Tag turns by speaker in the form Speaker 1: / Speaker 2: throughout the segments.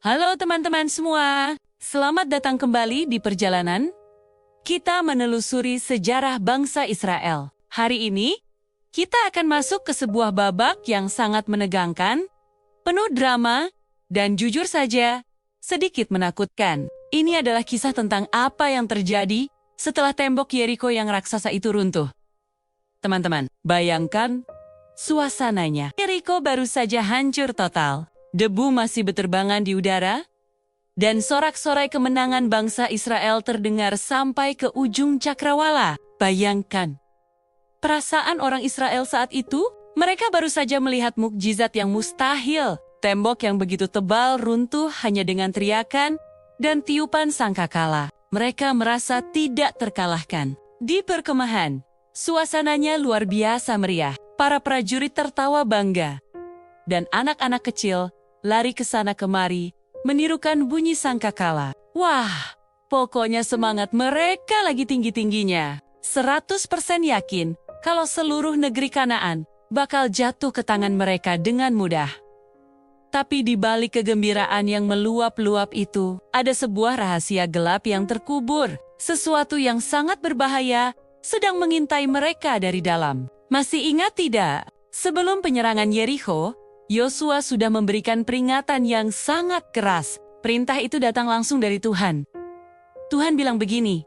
Speaker 1: Halo teman-teman semua, selamat datang kembali di perjalanan. Kita menelusuri sejarah bangsa Israel. Hari ini, kita akan masuk ke sebuah babak yang sangat menegangkan, penuh drama, dan jujur saja, sedikit menakutkan. Ini adalah kisah tentang apa yang terjadi setelah tembok Yeriko yang raksasa itu runtuh. Teman-teman, bayangkan suasananya. Yeriko baru saja hancur total. Debu masih berterbangan di udara, dan sorak-sorai kemenangan bangsa Israel terdengar sampai ke ujung cakrawala. Bayangkan, perasaan orang Israel saat itu, mereka baru saja melihat mukjizat yang mustahil. Tembok yang begitu tebal runtuh hanya dengan teriakan dan tiupan sangkakala. Mereka merasa tidak terkalahkan. Di perkemahan, suasananya luar biasa meriah. Para prajurit tertawa bangga, dan anak-anak kecil lari ke sana kemari, menirukan bunyi sangkakala. Wah, pokoknya semangat mereka lagi tinggi-tingginya. 100% yakin kalau seluruh negeri Kanaan bakal jatuh ke tangan mereka dengan mudah. Tapi di balik kegembiraan yang meluap-luap itu, ada sebuah rahasia gelap yang terkubur. Sesuatu yang sangat berbahaya sedang mengintai mereka dari dalam. Masih ingat tidak? Sebelum penyerangan Yeriko, Yosua sudah memberikan peringatan yang sangat keras. Perintah itu datang langsung dari Tuhan. Tuhan bilang begini,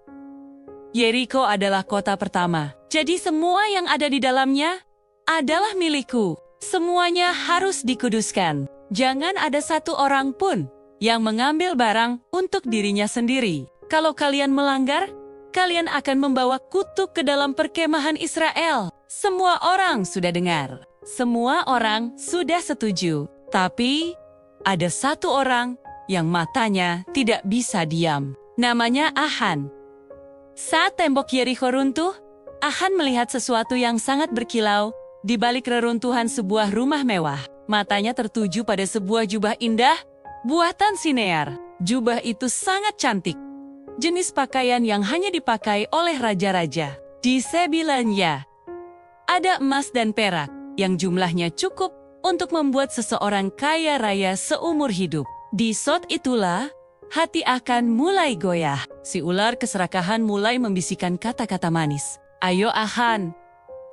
Speaker 1: Yeriko adalah kota pertama. Jadi semua yang ada di dalamnya adalah milikku. Semuanya harus dikuduskan. Jangan ada satu orang pun yang mengambil barang untuk dirinya sendiri. Kalau kalian melanggar, kalian akan membawa kutuk ke dalam perkemahan Israel. Semua orang sudah dengar. Semua orang sudah setuju, tapi ada satu orang yang matanya tidak bisa diam. Namanya Ahan. Saat tembok Yeriko runtuh, Ahan melihat sesuatu yang sangat berkilau di balik reruntuhan sebuah rumah mewah. Matanya tertuju pada sebuah jubah indah, buatan Sinear. Jubah itu sangat cantik. Jenis pakaian yang hanya dipakai oleh raja-raja. Di sebilanya ada emas dan perak yang jumlahnya cukup untuk membuat seseorang kaya raya seumur hidup. Di saat itulah, hati akan mulai goyah. Si ular keserakahan mulai membisikkan kata-kata manis. Ayo Ahan,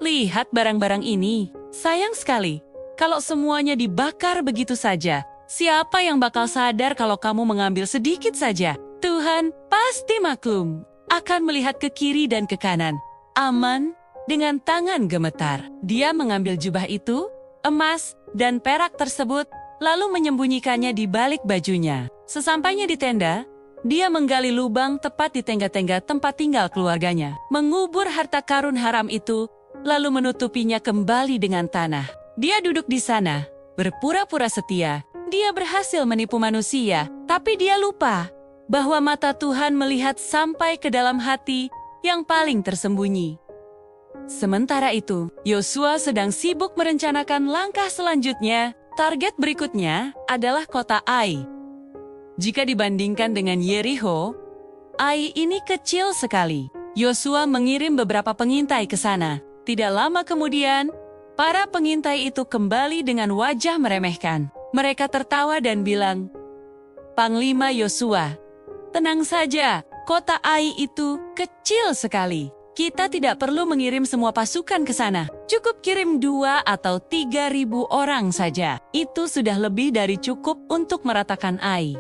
Speaker 1: lihat barang-barang ini. Sayang sekali, kalau semuanya dibakar begitu saja. Siapa yang bakal sadar kalau kamu mengambil sedikit saja? Tuhan pasti maklum, akan melihat ke kiri dan ke kanan. Aman. Dengan tangan gemetar, dia mengambil jubah itu, emas, dan perak tersebut, lalu menyembunyikannya di balik bajunya. Sesampainya di tenda, dia menggali lubang tepat di tengga-tengga tempat tinggal keluarganya, mengubur harta karun haram itu, lalu menutupinya kembali dengan tanah. Dia duduk di sana, berpura-pura setia. Dia berhasil menipu manusia, tapi dia lupa bahwa mata Tuhan melihat sampai ke dalam hati yang paling tersembunyi. Sementara itu, Yosua sedang sibuk merencanakan langkah selanjutnya. Target berikutnya adalah kota Ai. Jika dibandingkan dengan Yeriko, Ai ini kecil sekali. Yosua mengirim beberapa pengintai ke sana. Tidak lama kemudian, para pengintai itu kembali dengan wajah meremehkan. Mereka tertawa dan bilang, Panglima Yosua, tenang saja, kota Ai itu kecil sekali. Kita tidak perlu mengirim semua pasukan ke sana. Cukup kirim 2 atau 3.000 orang saja. Itu sudah lebih dari cukup untuk meratakan Ai.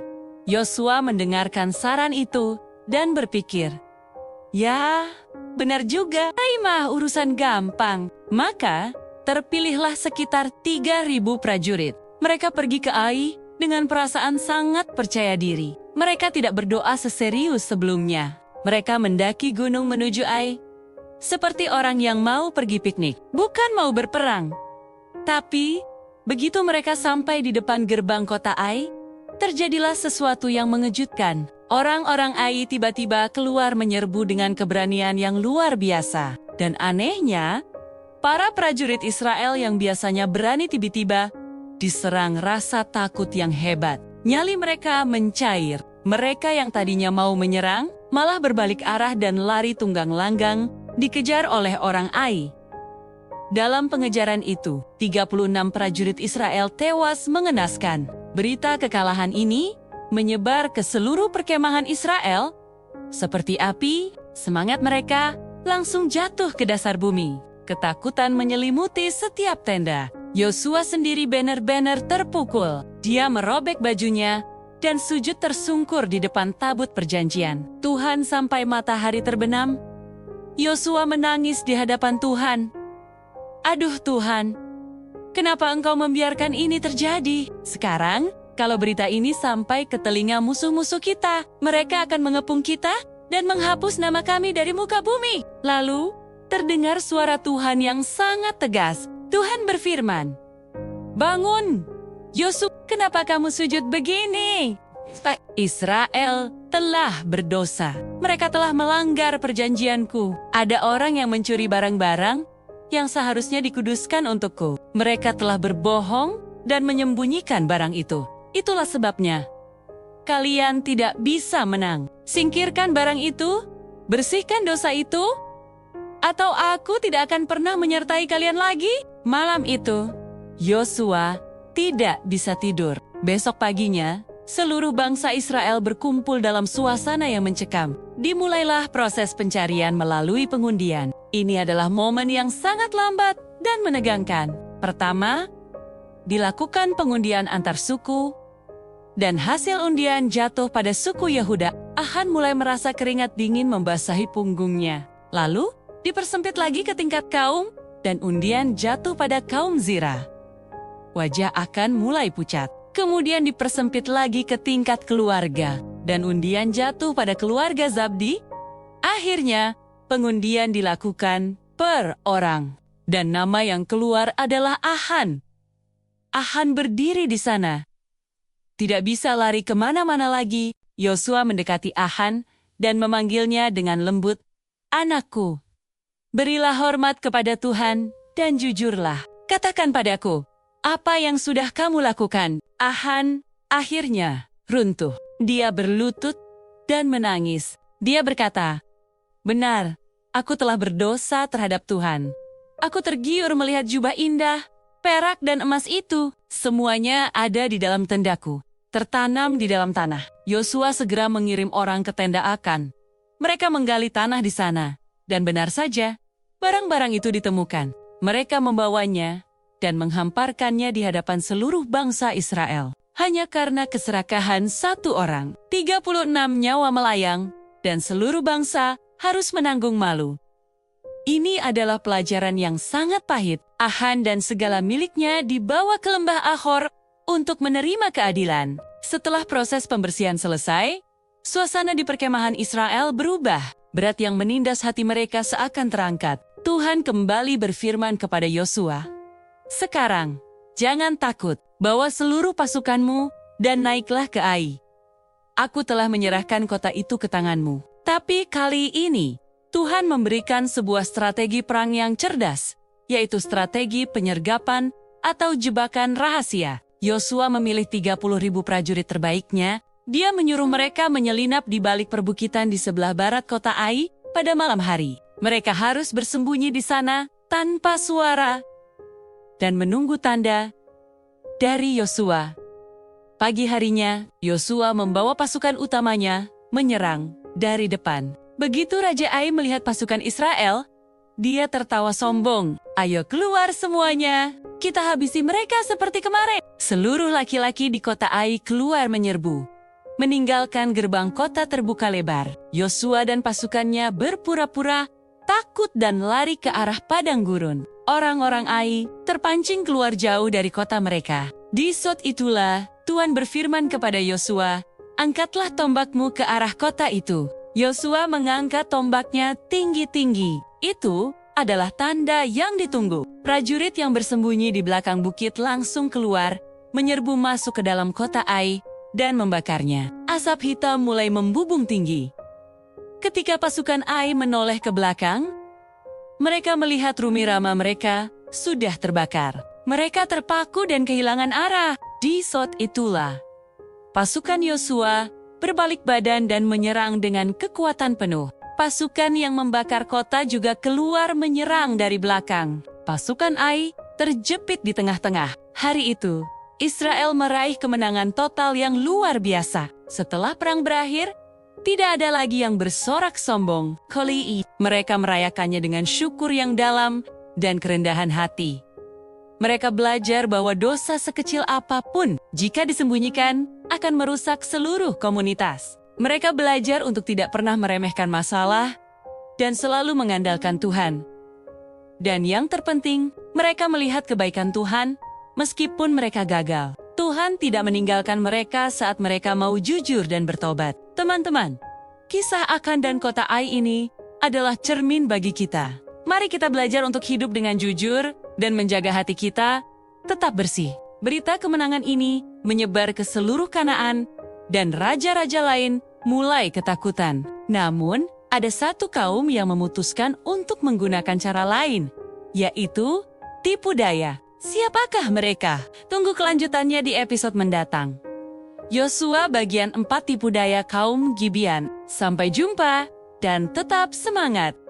Speaker 1: Yosua mendengarkan saran itu dan berpikir, ya, benar juga. Ai mah urusan gampang. Maka, terpilihlah sekitar 3.000 prajurit. Mereka pergi ke Ai dengan perasaan sangat percaya diri. Mereka tidak berdoa seserius sebelumnya. Mereka mendaki gunung menuju Ai, seperti orang yang mau pergi piknik, bukan mau berperang. Tapi, begitu mereka sampai di depan gerbang kota Ai, terjadilah sesuatu yang mengejutkan. Orang-orang Ai tiba-tiba keluar menyerbu dengan keberanian yang luar biasa. Dan anehnya, para prajurit Israel yang biasanya berani tiba-tiba, diserang rasa takut yang hebat. Nyali mereka mencair. Mereka yang tadinya mau menyerang, malah berbalik arah dan lari tunggang langgang, dikejar oleh orang Ai. Dalam pengejaran itu, 36 prajurit Israel tewas mengenaskan. Berita kekalahan ini menyebar ke seluruh perkemahan Israel. Seperti api, semangat mereka langsung jatuh ke dasar bumi. Ketakutan menyelimuti setiap tenda. Yosua sendiri benar-benar terpukul. Dia merobek bajunya dan sujud tersungkur di depan tabut perjanjian. Tuhan sampai matahari terbenam. Yosua menangis di hadapan Tuhan. Aduh Tuhan, kenapa Engkau membiarkan ini terjadi? Sekarang, kalau berita ini sampai ke telinga musuh-musuh kita, mereka akan mengepung kita dan menghapus nama kami dari muka bumi. Lalu, terdengar suara Tuhan yang sangat tegas. Tuhan berfirman, "Bangun, Yosua, kenapa kamu sujud begini? Israel telah berdosa. Mereka telah melanggar perjanjianku. Ada orang yang mencuri barang-barang yang seharusnya dikuduskan untukku. Mereka telah berbohong dan menyembunyikan barang itu. Itulah sebabnya kalian tidak bisa menang. Singkirkan barang itu, bersihkan dosa itu, atau aku tidak akan pernah menyertai kalian lagi." Malam itu, Yosua tidak bisa tidur. Besok paginya, seluruh bangsa Israel berkumpul dalam suasana yang mencekam. Dimulailah proses pencarian melalui pengundian. Ini adalah momen yang sangat lambat dan menegangkan. Pertama, dilakukan pengundian antar suku, dan hasil undian jatuh pada suku Yehuda. Ahan mulai merasa keringat dingin membasahi punggungnya. Lalu, dipersempit lagi ke tingkat kaum, dan undian jatuh pada kaum Zira. Wajah Akan mulai pucat. Kemudian dipersempit lagi ke tingkat keluarga, dan undian jatuh pada keluarga Zabdi. Akhirnya, pengundian dilakukan per orang, dan nama yang keluar adalah Ahan. Ahan berdiri di sana. Tidak bisa lari kemana-mana lagi, Yosua mendekati Ahan dan memanggilnya dengan lembut, "Anakku, berilah hormat kepada Tuhan dan jujurlah. Katakan padaku, apa yang sudah kamu lakukan?" Ahan akhirnya runtuh. Dia berlutut dan menangis. Dia berkata, "Benar, aku telah berdosa terhadap Tuhan. Aku tergiur melihat jubah indah, perak dan emas itu. Semuanya ada di dalam tendaku, tertanam di dalam tanah." Yosua segera mengirim orang ke tenda Akan. Mereka menggali tanah di sana, dan benar saja, barang-barang itu ditemukan. Mereka membawanya dan menghamparkannya di hadapan seluruh bangsa Israel. Hanya karena keserakahan satu orang, 36 nyawa melayang, dan seluruh bangsa harus menanggung malu. Ini adalah pelajaran yang sangat pahit. Ahan dan segala miliknya dibawa ke lembah Ahor untuk menerima keadilan. Setelah proses pembersihan selesai, suasana di perkemahan Israel berubah. Berat yang menindas hati mereka seakan terangkat. Tuhan kembali berfirman kepada Yosua, "Sekarang, jangan takut, bawa seluruh pasukanmu dan naiklah ke Ai. Aku telah menyerahkan kota itu ke tanganmu." Tapi kali ini, Tuhan memberikan sebuah strategi perang yang cerdas, yaitu strategi penyergapan atau jebakan rahasia. Yosua memilih 30.000 prajurit terbaiknya. Dia menyuruh mereka menyelinap di balik perbukitan di sebelah barat kota Ai pada malam hari. Mereka harus bersembunyi di sana tanpa suara dan menunggu tanda dari Yosua. Pagi harinya, Yosua membawa pasukan utamanya menyerang dari depan. Begitu Raja Ai melihat pasukan Israel, dia tertawa sombong. "Ayo keluar semuanya, kita habisi mereka seperti kemarin." Seluruh laki-laki di kota Ai keluar menyerbu, meninggalkan gerbang kota terbuka lebar. Yosua dan pasukannya berpura-pura takut dan lari ke arah padang gurun. Orang-orang Ai terpancing keluar jauh dari kota mereka. Di saat itulah Tuhan berfirman kepada Yosua, "Angkatlah tombakmu ke arah kota itu." Yosua mengangkat tombaknya tinggi-tinggi. Itu adalah tanda yang ditunggu. Prajurit yang bersembunyi di belakang bukit langsung keluar, menyerbu masuk ke dalam kota Ai dan membakarnya. Asap hitam mulai membubung tinggi. Ketika pasukan Ai menoleh ke belakang, mereka melihat Rumi-Rama mereka sudah terbakar. Mereka terpaku dan kehilangan arah. Di saat itulah, pasukan Yosua berbalik badan dan menyerang dengan kekuatan penuh. Pasukan yang membakar kota juga keluar menyerang dari belakang. Pasukan Ai terjepit di tengah-tengah. Hari itu, Israel meraih kemenangan total yang luar biasa. Setelah perang berakhir, tidak ada lagi yang bersorak sombong. Kali ini, mereka merayakannya dengan syukur yang dalam dan kerendahan hati. Mereka belajar bahwa dosa sekecil apapun, jika disembunyikan, akan merusak seluruh komunitas. Mereka belajar untuk tidak pernah meremehkan masalah dan selalu mengandalkan Tuhan. Dan yang terpenting, mereka melihat kebaikan Tuhan meskipun mereka gagal. Tuhan tidak meninggalkan mereka saat mereka mau jujur dan bertobat. Teman-teman, kisah Akan dan kota Ai ini adalah cermin bagi kita. Mari kita belajar untuk hidup dengan jujur dan menjaga hati kita tetap bersih. Berita kemenangan ini menyebar ke seluruh Kanaan dan raja-raja lain mulai ketakutan. Namun, ada satu kaum yang memutuskan untuk menggunakan cara lain, yaitu tipu daya. Siapakah mereka? Tunggu kelanjutannya di episode mendatang. Yosua bagian 4 tipu daya kaum Gibeon. Sampai jumpa dan tetap semangat!